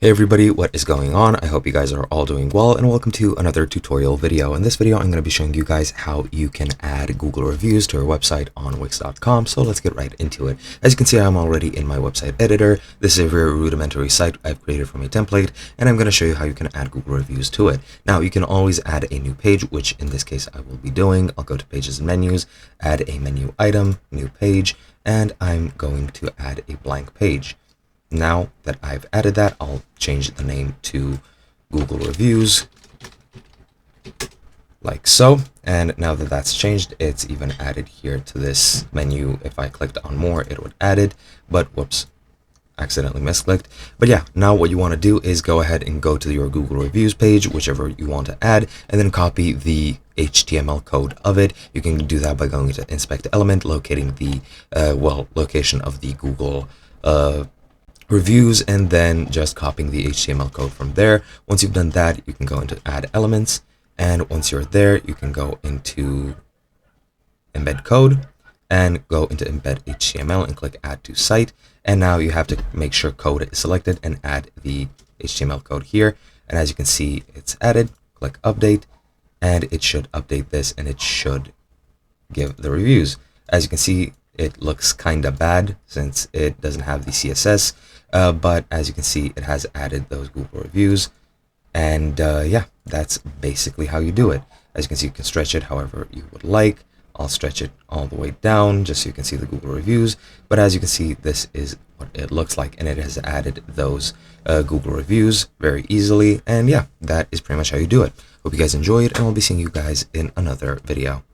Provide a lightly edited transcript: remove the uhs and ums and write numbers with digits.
Hey everybody, what is going on? I hope you guys are all doing well and welcome to another tutorial video. In this video, I'm going to be showing you guys how you can add Google reviews to your website on Wix.com. So let's get right into it. As you can see, I'm already in my website editor. This is a very rudimentary site I've created from a template, and I'm going to show you how you can add Google reviews to it. Now, you can always add a new page, which in this case I will be doing. I'll go to pages and menus, add a menu item, new page, and I'm going to add a blank page. Now that I've added that, I'll change the name to Google Reviews, like so. And now that that's changed, it's even added here to this menu. If I clicked on more, it would add it, but whoops, accidentally misclicked. But yeah, now what you want to do is go ahead and go to your Google Reviews page, whichever you want to add, and then copy the HTML code of it. You can do that by going to Inspect Element, locating the location of the Google reviews, and then just copying the HTML code from there. Once you've done that, you can go into Add Elements, and once you're there, you can go into Embed Code and go into Embed HTML and click Add to Site. And now you have to make sure code is selected and add the HTML code here. And as you can see, it's added. Click Update, and it should update this, and it should give the reviews. As you can see, it looks kind of bad since it doesn't have the CSS, but as you can see, it has added those Google reviews. And yeah, that's basically how you do it. As you can see, you can stretch it however you would like. I'll stretch it all the way down just so you can see the Google reviews. But as you can see, this is what it looks like, and it has added those Google reviews very easily. And yeah, that is pretty much how you do it. Hope you guys enjoyed, and I'll be seeing you guys in another video.